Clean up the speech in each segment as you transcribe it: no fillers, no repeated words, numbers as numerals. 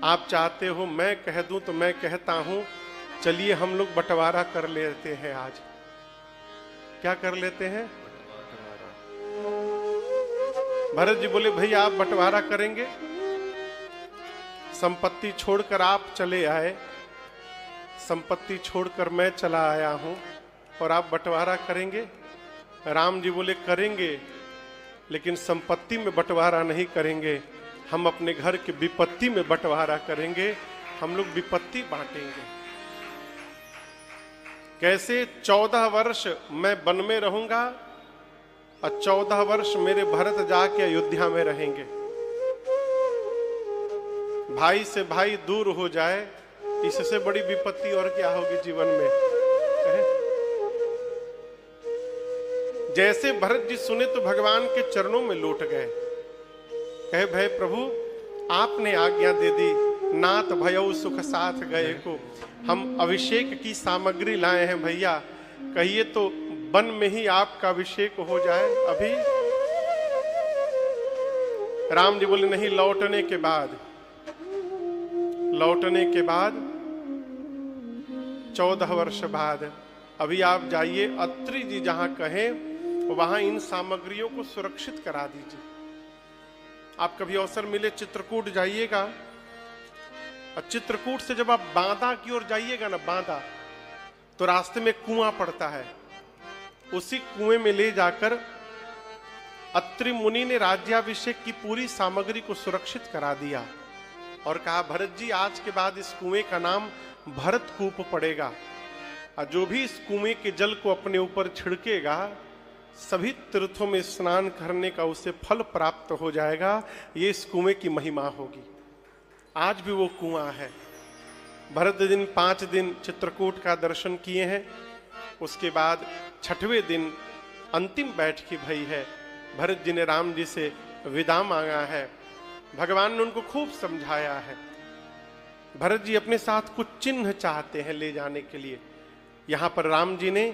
आप चाहते हो मैं कह दूं तो मैं कहता हूं, चलिए हम लोग बंटवारा कर लेते हैं। आज क्या कर लेते हैं? भरत जी बोले भैया आप बंटवारा करेंगे? संपत्ति छोड़कर आप चले आए, संपत्ति छोड़कर मैं चला आया हूं और आप बंटवारा करेंगे? राम जी बोले करेंगे, लेकिन संपत्ति में बंटवारा नहीं करेंगे, हम अपने घर की विपत्ति में बंटवारा करेंगे। हम लोग विपत्ति बांटेंगे। कैसे? 14 वर्ष मैं वन में रहूंगा और 14 वर्ष मेरे भरत जाके अयोध्या में रहेंगे। भाई से भाई दूर हो जाए, इससे बड़ी विपत्ति और क्या होगी जीवन में? जैसे भरत जी सुने तो भगवान के चरणों में लौट गए। कहे भाई प्रभु आपने आज्ञा दे दी, नाथ भयउ सुख साथ गए को। हम अभिषेक की सामग्री लाए हैं भैया, कहिए तो वन में ही आपका अभिषेक हो जाए अभी। राम जी बोले नहीं, लौटने के बाद, लौटने के बाद 14 वर्ष बाद अभी आप जाइए, अत्रि जी जहां कहें वहां इन सामग्रियों को सुरक्षित करा दीजिए। आप कभी अवसर मिले चित्रकूट जाइएगा, और चित्रकूट से जब आप बांदा की ओर जाइएगा ना, बांदा, तो रास्ते में कुआं पड़ता है। उसी कुएं में ले जाकर अत्रि मुनि ने राज्याभिषेक की पूरी सामग्री को सुरक्षित करा दिया और कहा भरत जी आज के बाद इस कुएं का नाम भरत कूप पड़ेगा, और जो भी इस कुएं के जल को अपने ऊपर छिड़केगा सभी तीर्थों में स्नान करने का उसे फल प्राप्त हो जाएगा। ये इस कुएं की महिमा होगी। आज भी वो कुआं है। भरत दिन 5 दिन चित्रकूट का दर्शन किए हैं। उसके बाद 6वें दिन अंतिम बैठकी भई है। भरत जी ने राम जी से विदा मांगा है। भगवान ने उनको खूब समझाया है। भरत जी अपने साथ कुछ चिन्ह चाहते हैं ले जाने के लिए। यहां पर राम जी ने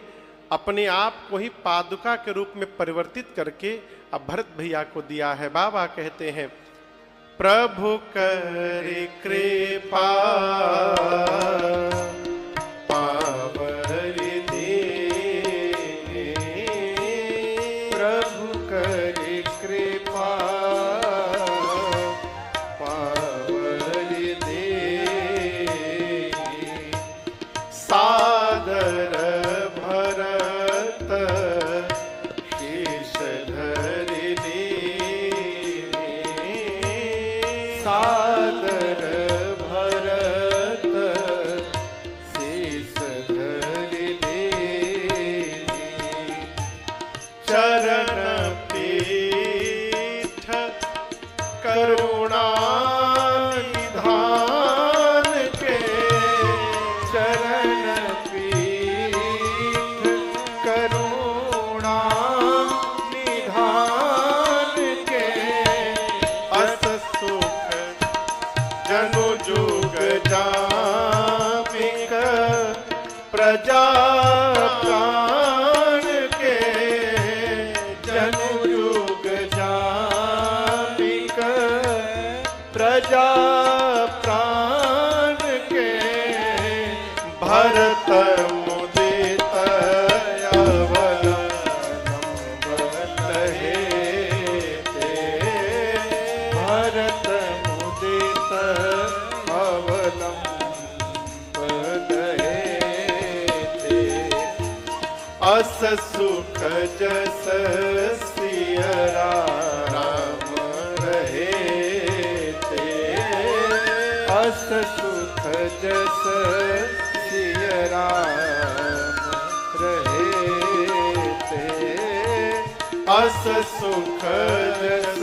अपने आप को ही पादुका के रूप में परिवर्तित करके अब भरत भैया को दिया है। बाबा कहते हैं प्रभु करे कृपा पावरि दे, प्रभु करे कृपा पावरि दे, सादर प्रजा प्राण के, जनु युग जामिक प्रजा प्राण के, भरत मुदित अवलंबन हेते, भरत मुदित अवलंबन अस सुख जस सिय राम रहे ते, अस सुख जस सिय राम रहे ते, अस सुख जस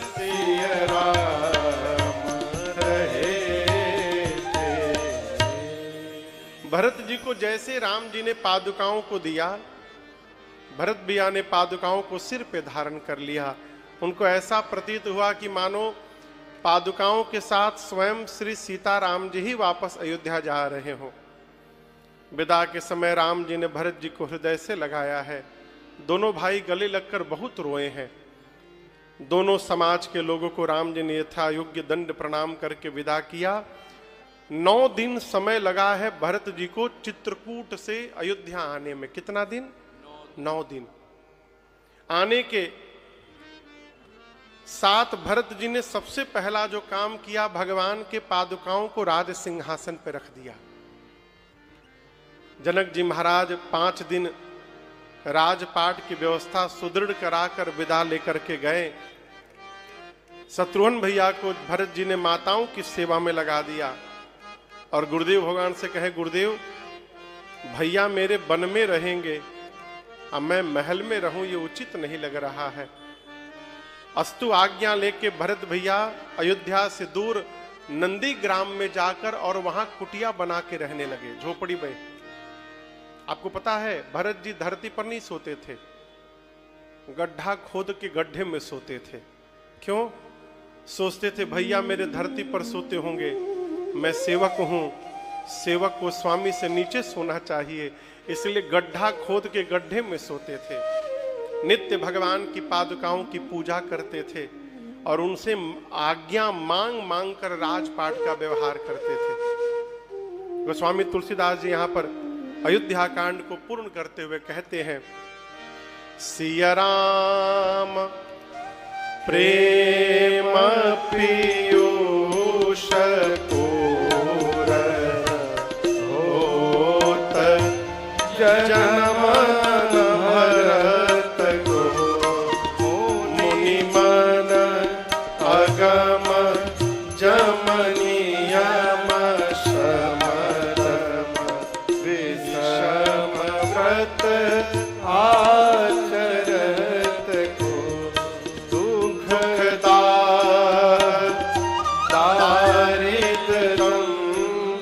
सिय राम रहे ते। भरत जी को जैसे राम जी ने पादुकाओं को दिया, भरत भैया ने पादुकाओं को सिर पे धारण कर लिया। उनको ऐसा प्रतीत हुआ कि मानो पादुकाओं के साथ स्वयं श्री सीताराम जी ही वापस अयोध्या जा रहे हों। विदा के समय राम जी ने भरत जी को हृदय से लगाया है। दोनों भाई गले लगकर बहुत रोए हैं। दोनों समाज के लोगों को राम जी ने यथा योग्य दंड प्रणाम करके विदा किया। 9 दिन समय लगा है भरत जी को चित्रकूट से अयोध्या आने में। कितना दिन? 9 दिन। आने के साथ भरत जी ने सबसे पहला जो काम किया, भगवान के पादुकाओं को राज सिंहासन पर रख दिया। जनक जी महाराज 5 दिन राजपाट की व्यवस्था सुदृढ़ कराकर विदा लेकर के गए। शत्रुघ्न भैया को भरत जी ने माताओं की सेवा में लगा दिया और गुरुदेव भगवान से कहे, गुरुदेव भैया मेरे वन में रहेंगे, अब मैं महल में रहूं ये उचित नहीं लग रहा है। अस्तु आज्ञा लेके भरत भैया अयोध्या से दूर नंदी ग्राम में जाकर और वहां कुटिया बना के रहने लगे, झोपड़ी में। आपको पता है भरत जी धरती पर नहीं सोते थे, गड्ढा खोद के गड्ढे में सोते थे। क्यों? सोचते थे भैया मेरे धरती पर सोते होंगे, मैं सेवक हूं, सेवक को स्वामी से नीचे सोना चाहिए, इसलिए गड्ढा खोद के गड्ढे में सोते थे। नित्य भगवान की पादुकाओं की पूजा करते थे और उनसे आज्ञा मांग मांग कर राजपाट का व्यवहार करते थे। गोस्वामी तुलसीदास जी यहां पर अयोध्या कांड को पूर्ण करते हुए कहते हैं, सिया राम प्रेम पीयूष पूर होत जन्म भरत को मुनि मन अगम जमनियम समरम विषम व्रत आचरत को दारिद्र्यं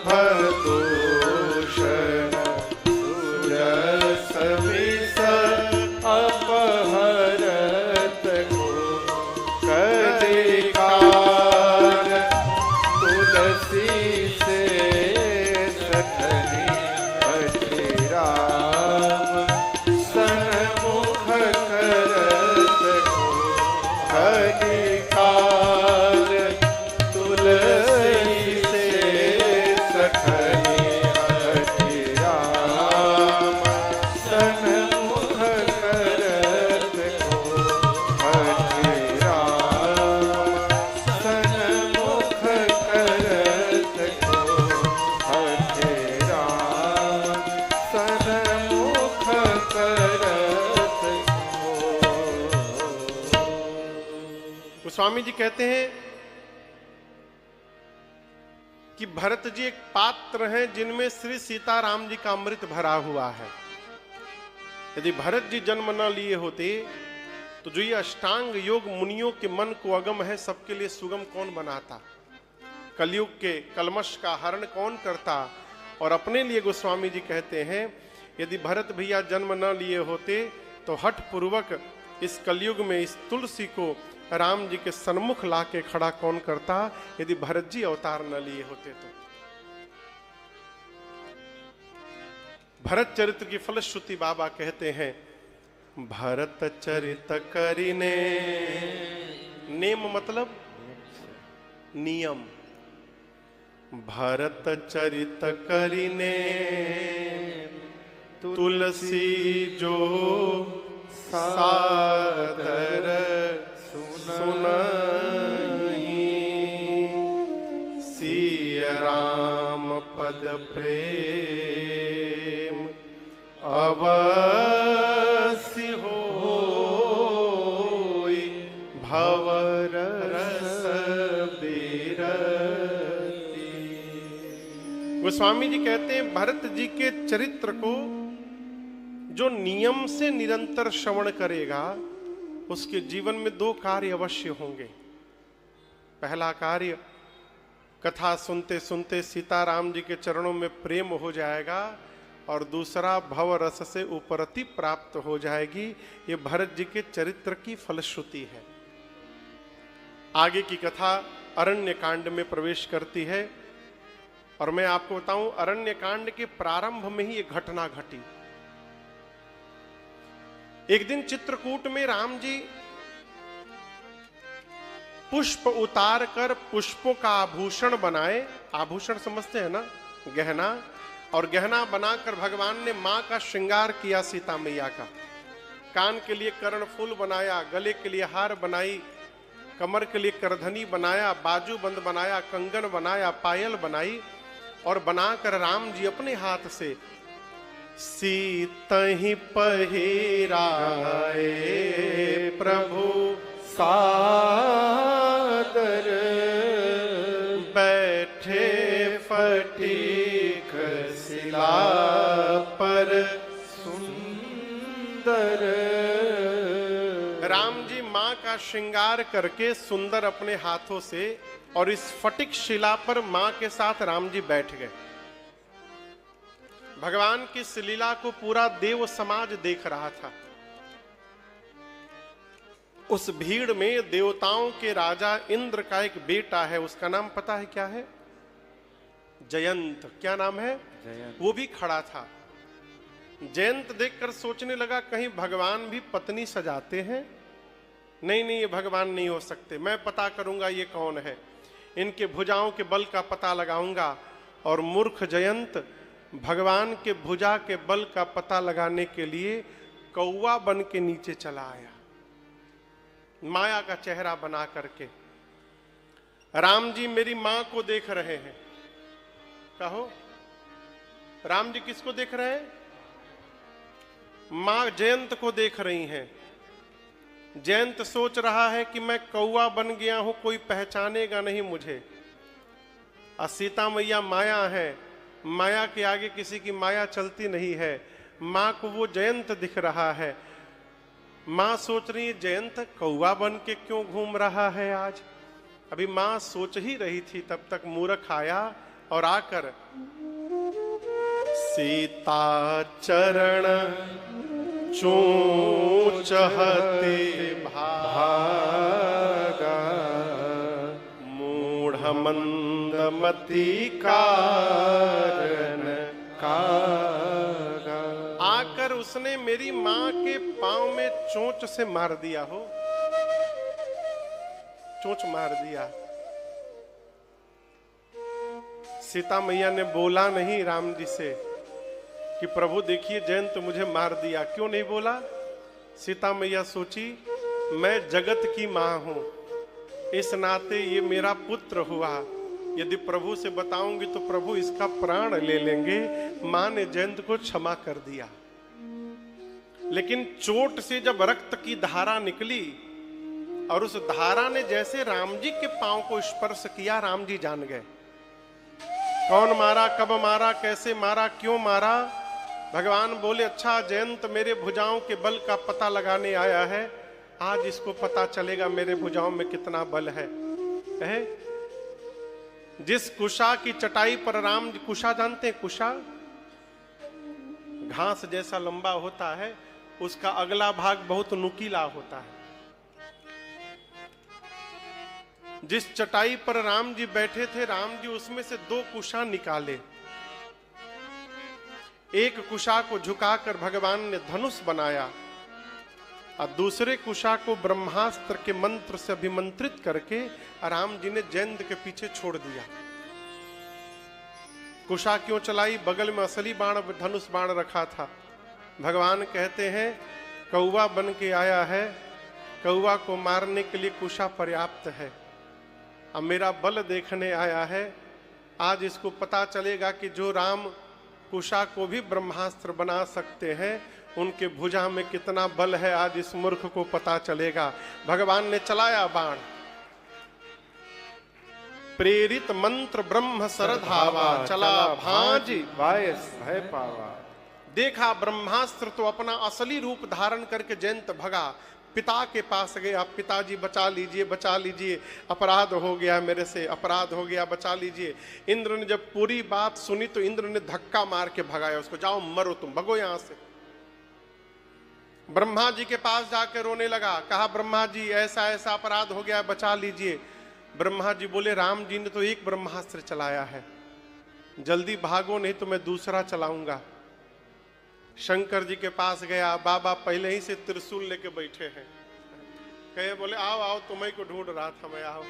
भदूषण सुरस विष अपहरत को कलिकाल तुलसी से सखनी अति राम सन्मुख करत को कलिकाल तुलसी से सखनी अति राम सन्मुख करत को अति राम सन्मुख करत को अति राम सन्मुख करत को। गोस्वामी जी कहते हैं कि भरत जी एक पात्र हैं जिनमें श्री सीताराम जी का अमृत भरा हुआ है। यदि भरत जी जन्म न लिए होते तो जो ये अष्टांग योग मुनियों के मन को अगम है सबके लिए सुगम कौन बनाता, कलयुग के कलमश का हरण कौन करता। और अपने लिए गोस्वामी जी कहते हैं यदि भरत भैया जन्म न लिए होते तो हठ पूर्वक इस कलयुग में इस तुलसी को राम जी के सन्मुख ला के खड़ा कौन करता, यदि भरत जी अवतार न लिए होते तो। भरत चरित्र की फलश्रुति बाबा कहते हैं, भरत चरित करिने, नेम मतलब नियम, भरत चरित करिने तुलसी जो सादर सुनहि, सिया राम पद प्रेम अवश्य होई, भवर रस बिरती। गोस्वामी जी कहते हैं भरत जी के चरित्र को जो नियम से निरंतर श्रवण करेगा उसके जीवन में 2 कार्य अवश्य होंगे। पहला कार्य, कथा सुनते सुनते सीताराम जी के चरणों में प्रेम हो जाएगा और दूसरा भव रस से उपरति प्राप्त हो जाएगी। ये भरत जी के चरित्र की फलश्रुति है। आगे की कथा अरण्य कांड में प्रवेश करती है और मैं आपको बताऊं अरण्य कांड के प्रारंभ में ही एक घटना घटी। एक दिन चित्रकूट में राम जी पुष्प उतार कर पुष्पों का आभूषण बनाए। आभूषण समझते हैं ना, गहना। और गहना बनाकर भगवान ने मां का श्रृंगार किया सीता मैया का। कान के लिए कर्णफूल बनाया, गले के लिए हार बनाई, कमर के लिए करधनी बनाया, बाजूबंद बनाया, कंगन बनाया, पायल बनाई और बनाकर राम जी अपने हाथ से सीतहि पहिराए प्रभु सादर, बैठे फटीक शिला पर सुंदर। राम जी मां का श्रृंगार करके सुंदर अपने हाथों से और इस फटिक शिला पर मां के साथ राम जी बैठ गए। भगवान की इस लीला को पूरा देव समाज देख रहा था। उस भीड़ में देवताओं के राजा इंद्र का एक बेटा है, उसका नाम पता है क्या है? जयंत। क्या नाम है? जयंत। वो भी खड़ा था। जयंत देखकर सोचने लगा कहीं भगवान भी पत्नी सजाते हैं। नहीं नहीं, ये भगवान नहीं हो सकते, मैं पता करूंगा ये कौन है, इनके भुजाओं के बल का पता लगाऊंगा। और मूर्ख जयंत भगवान के भुजा के बल का पता लगाने के लिए कौवा बन के नीचे चला आया, माया का चेहरा बना करके। राम जी मेरी मां को देख रहे हैं। कहो, राम जी किसको देख रहे हैं? मां जयंत को देख रही हैं। जयंत सोच रहा है कि मैं कौवा बन गया हूं, कोई पहचानेगा नहीं मुझे। और सीता मैया माया है, माया के आगे किसी की माया चलती नहीं है। मां को वो जयंत दिख रहा है। मां सोच रही है जयंत कौवा बन के क्यों घूम रहा है आज। अभी मां सोच ही रही थी, तब तक मूर्ख आया और आकर सीता चरण चूचहते भागा, मूढ़ मंदमति कारण कागा। आकर उसने मेरी मां के पांव में चोंच से मार दिया हो, चोंच मार दिया। सीता मैया ने बोला नहीं राम जी से कि प्रभु देखिए जयंत मुझे मार दिया। क्यों नहीं बोला? सीता मैया सोची मैं जगत की मां हूं, इस नाते ये मेरा पुत्र हुआ, यदि प्रभु से बताऊंगी तो प्रभु इसका प्राण ले लेंगे। मां ने जयंत को क्षमा कर दिया। लेकिन चोट से जब रक्त की धारा निकली और उस धारा ने जैसे राम जी के पांव को स्पर्श किया, राम जी जान गए कौन मारा, कब मारा, कैसे मारा, क्यों मारा। भगवान बोले अच्छा जयंत मेरे भुजाओं के बल का पता लगाने आया है, आज इसको पता चलेगा मेरे भुजाओं में कितना बल है। जिस कुशा की चटाई पर राम, कुशा जानते हैं? कुशा घास जैसा लंबा होता है, उसका अगला भाग बहुत नुकीला होता है। जिस चटाई पर राम जी बैठे थे, राम जी उसमें से 2 कुशा निकाले। एक कुशा को झुकाकर भगवान ने धनुष बनाया और दूसरे कुशा को ब्रह्मास्त्र के मंत्र से अभिमंत्रित करके राम जी ने जयंत के पीछे छोड़ दिया। कुशा क्यों चलाई? बगल में असली बाण, धनुष बाण रखा था। भगवान कहते हैं कौवा बन के आया है, कौवा को मारने के लिए कुशा पर्याप्त है। अब मेरा बल देखने आया है, आज इसको पता चलेगा कि जो राम कुशा को भी ब्रह्मास्त्र बना सकते हैं, उनके भुजा में कितना बल है, आज इस मूर्ख को पता चलेगा। भगवान ने चलाया बाण, प्रेरित मंत्र ब्रह्म सरधावा, चला भांज वायस भय पावा। देखा ब्रह्मास्त्र तो अपना असली रूप धारण करके जयंत भगा, पिता के पास गया, पिताजी बचा लीजिए, बचा लीजिए, अपराध हो गया मेरे से, अपराध हो गया, बचा लीजिए। इंद्र ने जब पूरी बात सुनी तो इंद्र ने धक्का मार के भगाया उसको, जाओ मरो तुम, भगो यहां से। ब्रह्मा जी के पास जाकर रोने लगा, कहा ब्रह्मा जी ऐसा ऐसा अपराध हो गया, बचा लीजिए। ब्रह्मा जी बोले राम जी ने तो एक ब्रह्मास्त्र चलाया है, जल्दी भागो नहीं तो मैं दूसरा चलाऊंगा। शंकर जी के पास गया, बाबा पहले ही से त्रिशूल लेके बैठे हैं। कहे बोले आओ आओ, तुम्हें को ढूंढ रहा था मैं, आओ।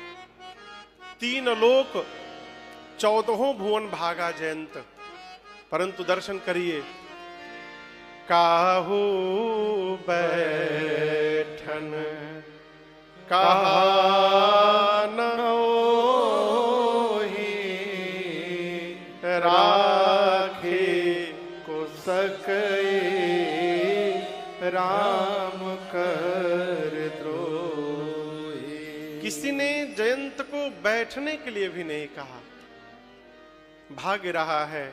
3 लोक 14 भुवन भागा जयंत, परंतु दर्शन करिए, काहू बैठन कहा न होहि, राखे को सके राम कर द्रोही। किसी ने जयंत को बैठने के लिए भी नहीं कहा, भाग रहा है,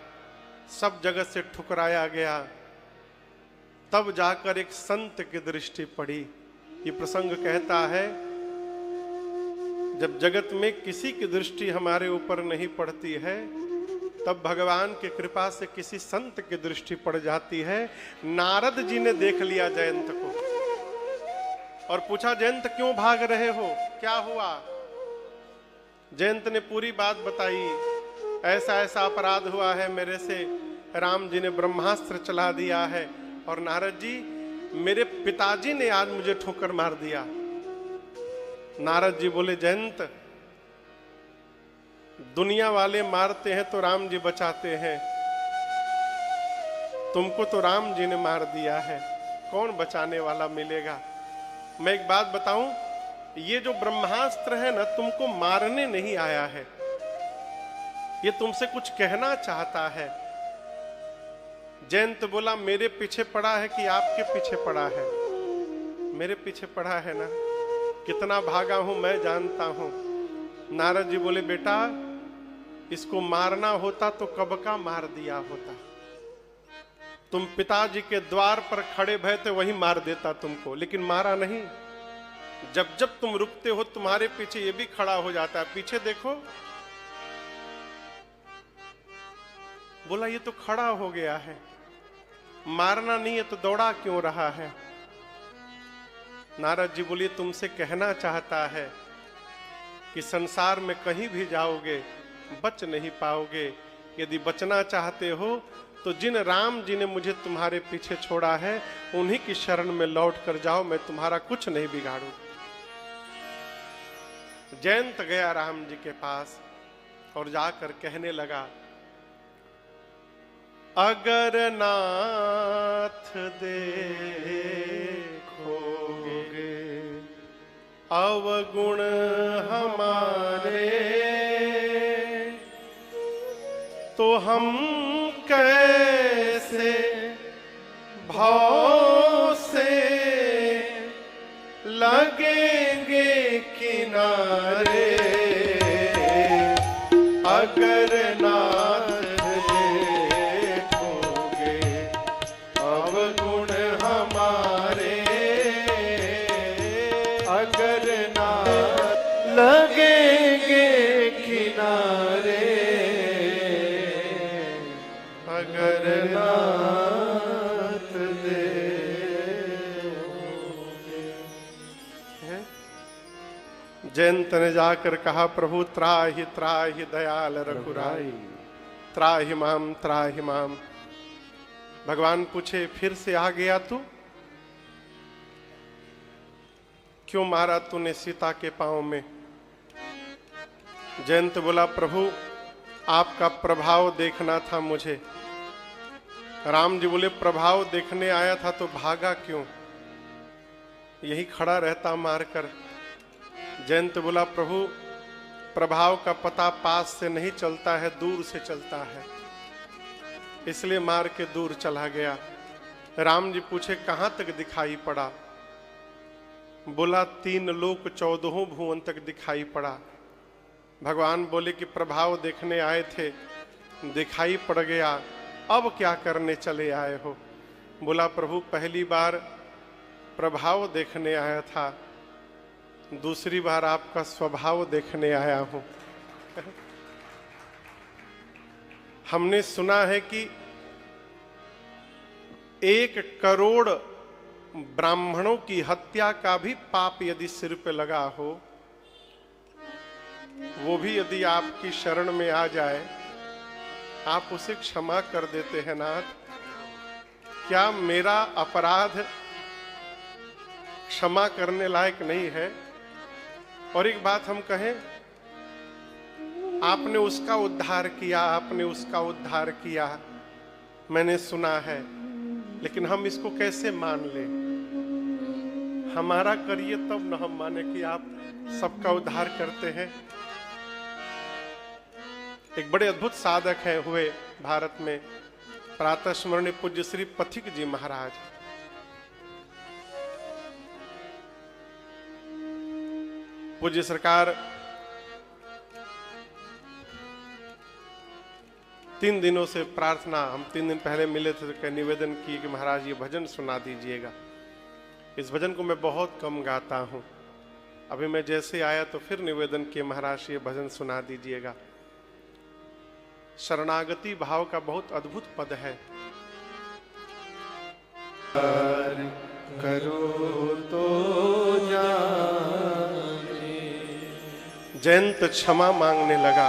सब जगत से ठुकराया गया। तब जाकर एक संत की दृष्टि पड़ी। ये प्रसंग कहता है, जब जगत में किसी की दृष्टि हमारे ऊपर नहीं पड़ती है, तब भगवान की कृपा से किसी संत की दृष्टि पड़ जाती है। नारद जी ने देख लिया जयंत को और पूछा, जयंत क्यों भाग रहे हो, क्या हुआ? जयंत ने पूरी बात बताई, ऐसा ऐसा अपराध हुआ है मेरे से, राम जी ने ब्रह्मास्त्र चला दिया है, और नारद जी मेरे पिताजी ने आज मुझे ठोकर मार दिया। नारद जी बोले, जयंत दुनिया वाले मारते हैं तो राम जी बचाते हैं, तुमको तो राम जी ने मार दिया है, कौन बचाने वाला मिलेगा? मैं एक बात बताऊं, ये जो ब्रह्मास्त्र है ना, तुमको मारने नहीं आया है, ये तुमसे कुछ कहना चाहता है। जयंत बोला, मेरे पीछे पड़ा है कि आपके पीछे पड़ा है? मेरे पीछे पड़ा है ना, कितना भागा हूं मैं जानता हूं। नारद जी बोले, बेटा इसको मारना होता तो कब का मार दिया होता, तुम पिताजी के द्वार पर खड़े भय थे, वही मार देता तुमको, लेकिन मारा नहीं। जब जब तुम रुकते हो, तुम्हारे पीछे ये भी खड़ा हो जाता है, पीछे देखो। बोला, ये तो खड़ा हो गया है, मारना नहीं है तो दौड़ा क्यों रहा है? नारद जी बोलिए, तुमसे कहना चाहता है कि संसार में कहीं भी जाओगे बच नहीं पाओगे। यदि बचना चाहते हो तो जिन राम जी ने मुझे तुम्हारे पीछे छोड़ा है, उन्हीं की शरण में लौट कर जाओ, मैं तुम्हारा कुछ नहीं बिगाड़ू। जयंत गया राम जी के पास और जाकर कहने लगा, अगर नाथ देखोगे अवगुण हमारे, तो हम कैसे भाव से लगेंगे किनारे। अगर नाथ देखोगे अवगुण हमारे, अगर नाथ लगेंगे किनारे, अगर नाथ देखोगे। जयंत ने जाकर कहा, प्रभु त्राहि त्राहि दयाल रघुराई, त्राहि माम त्राहि माम। भगवान पूछे, फिर से आ गया तू? क्यों मारा तूने सीता के पांव में? जयंत बोला, प्रभु आपका प्रभाव देखना था मुझे। राम जी बोले, प्रभाव देखने आया था तो भागा क्यों? यही खड़ा रहता मारकर। जयंत बोला, प्रभु प्रभाव का पता पास से नहीं चलता है, दूर से चलता है, इसलिए मार के दूर चला गया। राम जी पूछे, कहां तक दिखाई पड़ा? बोला, 3 लोक 14 भुवन तक दिखाई पड़ा। भगवान बोले कि प्रभाव देखने आए थे, दिखाई पड़ गया, अब क्या करने चले आए हो? बोला, प्रभु पहली बार प्रभाव देखने आया था, दूसरी बार आपका स्वभाव देखने आया हूं। हमने सुना है कि 1 करोड़ ब्राह्मणों की हत्या का भी पाप यदि सिर पे लगा हो, वो भी यदि आपकी शरण में आ जाए, आप उसे क्षमा कर देते हैं नाथ। क्या मेरा अपराध क्षमा करने लायक नहीं है। और एक बात हम कहें, आपने उसका उद्धार किया, आपने उसका उद्धार किया, मैंने सुना है, लेकिन हम इसको कैसे मान ले? हमारा करिए तब न हम माने कि आप सबका उद्धार करते हैं। एक बड़े अद्भुत साधक है हुए भारत में, प्रातः स्मरणीय पूज्य श्री पथिक जी महाराज। पूज्य सरकार 3 दिनों से प्रार्थना, हम 3 दिन पहले मिले थे तो निवेदन किए कि महाराज ये भजन सुना दीजिएगा। इस भजन को मैं बहुत कम गाता हूं। अभी मैं जैसे आया तो फिर निवेदन किए महाराज ये भजन सुना दीजिएगा। शरणागति भाव का बहुत अद्भुत पद है। करो तो जाने। जयंत क्षमा मांगने लगा।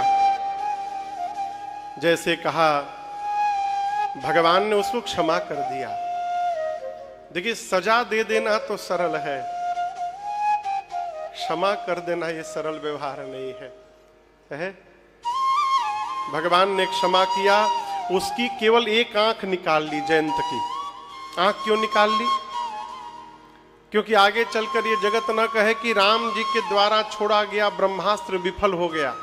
जैसे कहा भगवान ने उसको क्षमा कर दिया। देखिए, सजा दे देना तो सरल है, क्षमा कर देना ये सरल व्यवहार नहीं है। भगवान ने क्षमा किया, उसकी केवल एक आंख निकाल ली। जयंत की आंख क्यों निकाल ली? क्योंकि आगे चलकर ये जगत न कहे कि राम जी के द्वारा छोड़ा गया ब्रह्मास्त्र विफल हो गया।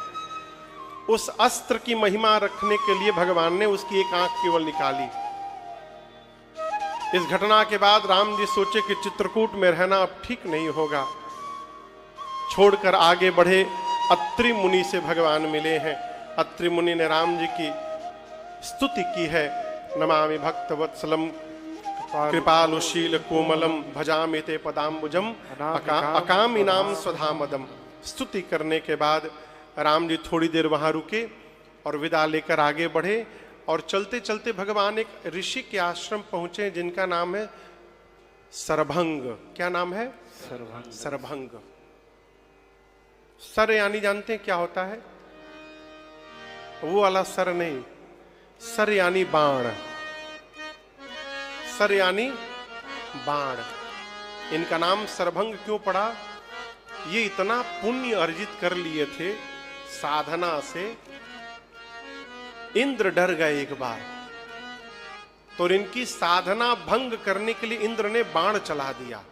उस अस्त्र की महिमा रखने के लिए भगवान ने उसकी एक आंख केवल निकाली। इस घटना के बाद राम जी सोचे कि चित्रकूट में रहना अब ठीक नहीं होगा, छोड़कर आगे बढ़े। अत्रि मुनि से भगवान मिले हैं। अत्रि मुनि ने राम जी की स्तुति की है। नमामि भक्तवत्सलम कृपालुशील कोमलम भजामि ते पदाम्बुजम अकामिनाम स्वधामदम। स्तुति करने के बाद राम जी थोड़ी देर वहां रुके और विदा लेकर आगे बढ़े। और चलते चलते भगवान एक ऋषि के आश्रम पहुंचे जिनका नाम है सरभंग। क्या नाम है? सरभंग। सरभंग। सर यानी जानते हैं क्या होता है? वो वाला सर नहीं, सर यानी बाण। सर यानी बाण। इनका नाम सरभंग क्यों पड़ा? ये इतना पुण्य अर्जित कर लिए थे साधना से, इंद्र डर गए एक बार, तो इनकी साधना भंग करने के लिए इंद्र ने बाण चला दिया।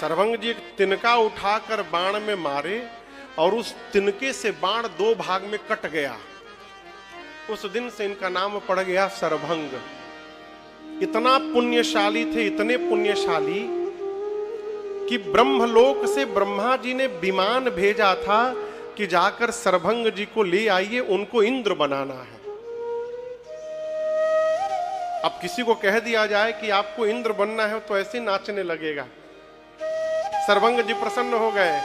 सरभंग जी एक तिनका उठाकर बाण में मारे और उस तिनके से बाण 2 भाग में कट गया। उस दिन से इनका नाम पड़ गया सरभंग। इतना पुण्यशाली थे, इतने पुण्यशाली कि ब्रह्मलोक से ब्रह्मा जी ने विमान भेजा था कि जाकर सरभंग जी को ले आइए, उनको इंद्र बनाना है। अब किसी को कह दिया जाए कि आपको इंद्र बनना है तो ऐसे नाचने लगेगा। सरभंग जी प्रसन्न हो गए।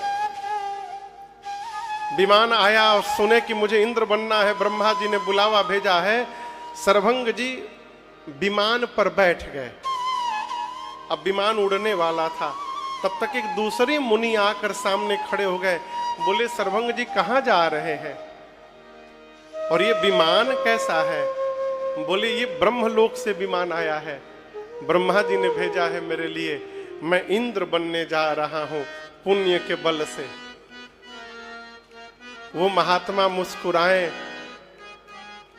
विमान आया और सुने कि मुझे इंद्र बनना है, ब्रह्मा जी ने बुलावा भेजा है। सरभंग जी विमान पर बैठ गए। अब विमान उड़ने वाला था, तब तक एक दूसरे मुनि आकर सामने खड़े हो गए। बोले सरभंग जी कहां जा रहे हैं और ये विमान कैसा है? बोले ये ब्रह्मलोक से विमान आया है, ब्रह्मा जी ने भेजा है मेरे लिए, मैं इंद्र बनने जा रहा हूं पुण्य के बल से। वो महात्मा मुस्कुराए,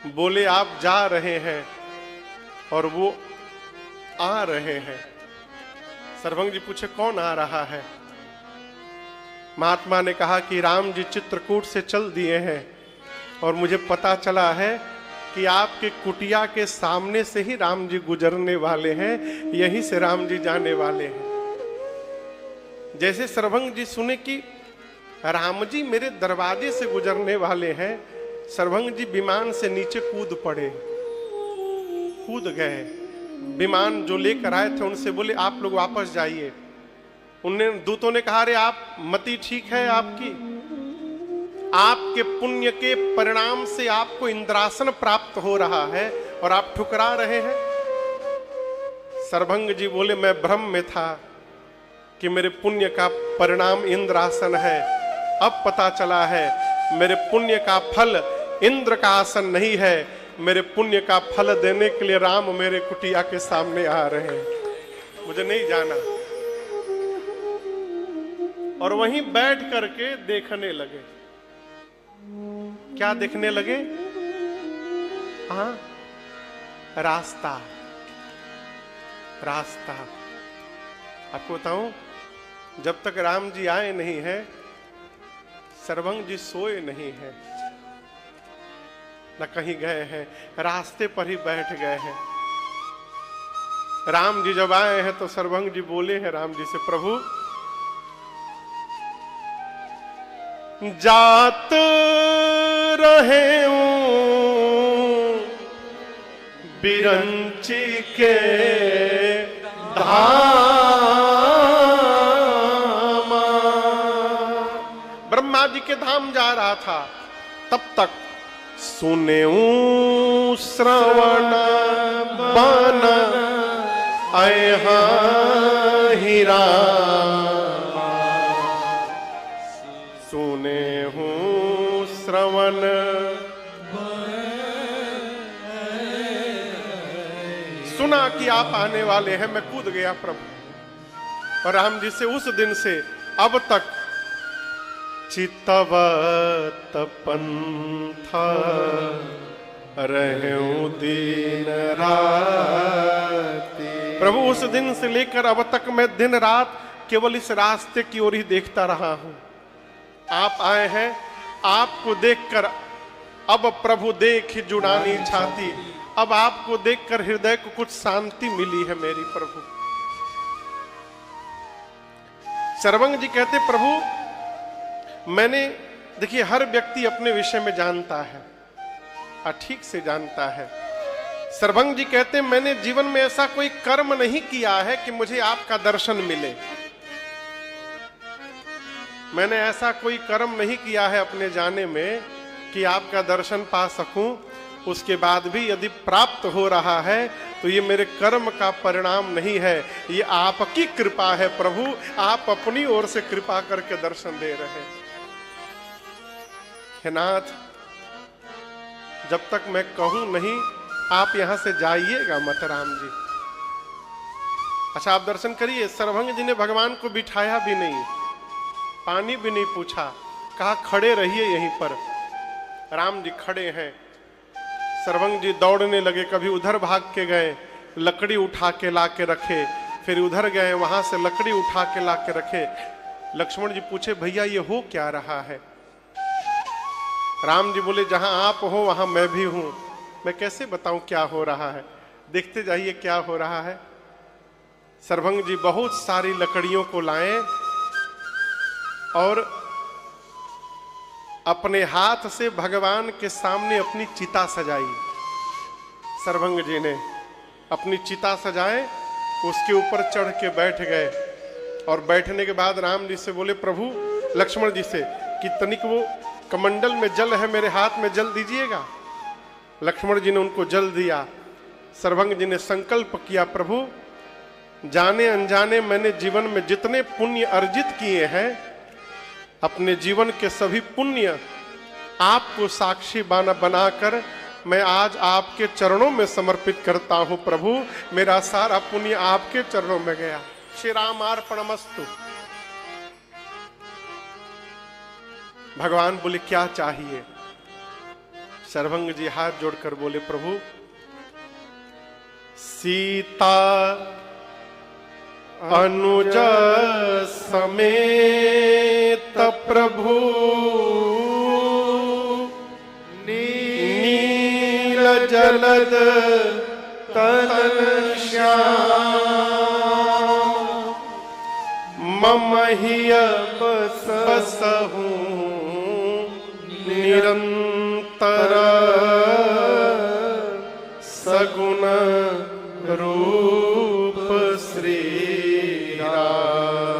बोले आप जा रहे हैं और वो आ रहे हैं। सरभंग जी पूछे कौन आ रहा है? महात्मा ने कहा कि राम जी चित्रकूट से चल दिए हैं और मुझे पता चला है कि आपके कुटिया के सामने से ही राम जी गुजरने वाले हैं, यहीं से राम जी जाने वाले हैं। जैसे सरभंग जी सुने कि राम जी मेरे दरवाजे से गुजरने वाले हैं, सरभंग जी विमान से नीचे कूद पड़े, कूद गए। विमान जो लेकर आए थे उनसे बोले आप लोग वापस जाइए। उन्हें दूतों ने कहा, अरे आप मति ठीक है आपकी, आपके पुण्य के परिणाम से आपको इंद्रासन प्राप्त हो रहा है और आप ठुकरा रहे हैं। सरभंग जी बोले मैं भ्रम में था कि मेरे पुण्य का परिणाम इंद्रासन है, अब पता चला है मेरे पुण्य का फल इंद्र का आसन नहीं है, मेरे पुण्य का फल देने के लिए राम मेरे कुटिया के सामने आ रहे हैं। मुझे नहीं जाना, और वहीं बैठ करके देखने लगे। क्या देखने लगे? हाँ, रास्ता। रास्ता आपको बताऊं, जब तक राम जी आए नहीं है, सर्वंग जी सोए नहीं है, न कहीं गए हैं, रास्ते पर ही बैठ गए हैं। राम जी जब आए हैं तो सर्वंग जी बोले हैं राम जी से, प्रभु जात रहे बिरंची के धाम, ब्रह्मा जी के धाम जा रहा था, तब तक सुने श्रवण बन हीरा, सुने हूँ श्रवण सुना कि आप आने वाले हैं। मैं कूद गया प्रभु, और राम जी से उस दिन से अब तक चितवत पंथ रहूं दिन रात। प्रभु उस दिन से लेकर अब तक मैं दिन रात केवल इस रास्ते की ओर ही देखता रहा हूं। आप आए हैं, आपको देखकर अब प्रभु देख जुड़ानी छाती, अब आपको देखकर हृदय को कुछ शांति मिली है मेरी प्रभु। सर्वंग जी कहते, प्रभु मैंने, देखिए हर व्यक्ति अपने विषय में जानता है और ठीक से जानता है। सर्वंग जी कहते, मैंने जीवन में ऐसा कोई कर्म नहीं किया है कि मुझे आपका दर्शन मिले। मैंने ऐसा कोई कर्म नहीं किया है अपने जाने में कि आपका दर्शन पा सकूं। उसके बाद भी यदि प्राप्त हो रहा है तो ये मेरे कर्म का परिणाम नहीं है, ये आपकी कृपा है प्रभु। आप अपनी ओर से कृपा करके दर्शन दे रहे हैं नाथ। जब तक मैं कहूं नहीं, आप यहां से जाइएगा मत राम जी। अच्छा आप दर्शन करिए। सर्वंग जी ने भगवान को बिठाया भी नहीं, पानी भी नहीं पूछा, कहा खड़े रहिए यहीं पर। राम जी खड़े हैं। सर्वंग जी दौड़ने लगे, कभी उधर भाग के गए, लकड़ी उठा के ला के रखे, फिर उधर गए, वहां से लकड़ी उठा के ला के रखे। लक्ष्मण जी पूछे, भैया ये हो क्या रहा है? राम जी बोले, जहां आप हो वहां मैं भी हूं। मैं कैसे बताऊं क्या हो रहा है? देखते जाइए क्या हो रहा है। सर्वंग जी बहुत सारी लकड़ियों को लाए और अपने हाथ से भगवान के सामने अपनी चिता सजाई। सर्वंग जी ने अपनी चिता सजाए, उसके ऊपर चढ़ के बैठ गए। और बैठने के बाद राम जी से बोले, प्रभु लक्ष्मण जी से कि तनिक वो कमंडल में जल है, मेरे हाथ में जल दीजिएगा। लक्ष्मण जी ने उनको जल दिया। सर्वंग जी ने संकल्प किया, प्रभु जाने अनजाने मैंने जीवन में जितने पुण्य अर्जित किए हैं, अपने जीवन के सभी पुण्य आपको साक्षी बनाकर मैं आज आपके चरणों में समर्पित करता हूं प्रभु। मेरा सारा पुण्य आपके चरणों में गया। श्री रामार्पणमस्तु। भगवान बोले, क्या चाहिए? सर्वंग जी हाथ जोड़कर बोले, प्रभु सीता अनुज समेत प्रभु नील जलद तन श्याम मम हिय बसहु निरंतर सगुण रूप श्री राम।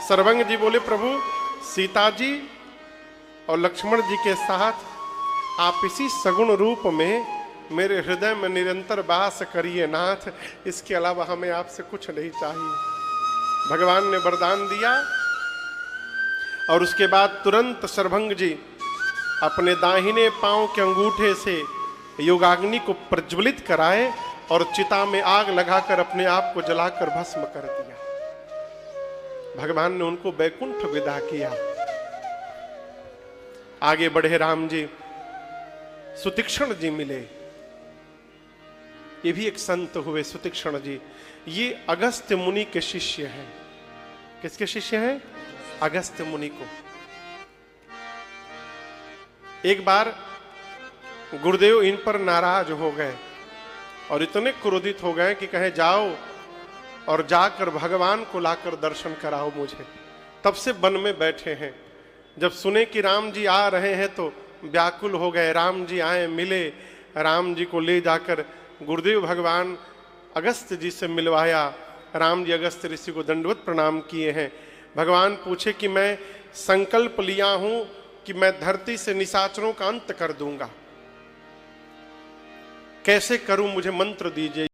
सर्वंग जी बोले, प्रभु सीता जी और लक्ष्मण जी के साथ आप इसी सगुण रूप में मेरे हृदय में निरंतर वास करिए नाथ। इसके अलावा हमें आपसे कुछ नहीं चाहिए। भगवान ने वरदान दिया और उसके बाद तुरंत सर्वंग जी अपने दाहिने पांव के अंगूठे से योगाग्नि को प्रज्वलित कराए और चिता में आग लगाकर अपने आप को जलाकर भस्म कर दिया। भगवान ने उनको बैकुंठ विदा किया। आगे बढ़े राम जी, सुतीक्ष्ण जी मिले। ये भी एक संत हुए सुतीक्ष्ण जी। ये अगस्त्य मुनि के शिष्य हैं। किसके शिष्य हैं? अगस्त्य मुनि को। एक बार गुरुदेव इन पर नाराज हो गए और इतने क्रोधित हो गए कि कहे जाओ और जाकर भगवान को लाकर दर्शन कराओ मुझे। तब से वन में बैठे हैं। जब सुने कि राम जी आ रहे हैं तो व्याकुल हो गए। राम जी आए, मिले, राम जी को ले जाकर गुरुदेव भगवान अगस्त्य जी से मिलवाया। राम जी अगस्त्य ऋषि को दंडवत प्रणाम किए हैं। भगवान पूछे कि मैं संकल्प लिया हूं कि मैं धरती से निशाचरों का अंत कर दूंगा, कैसे करूं, मुझे मंत्र दीजिए।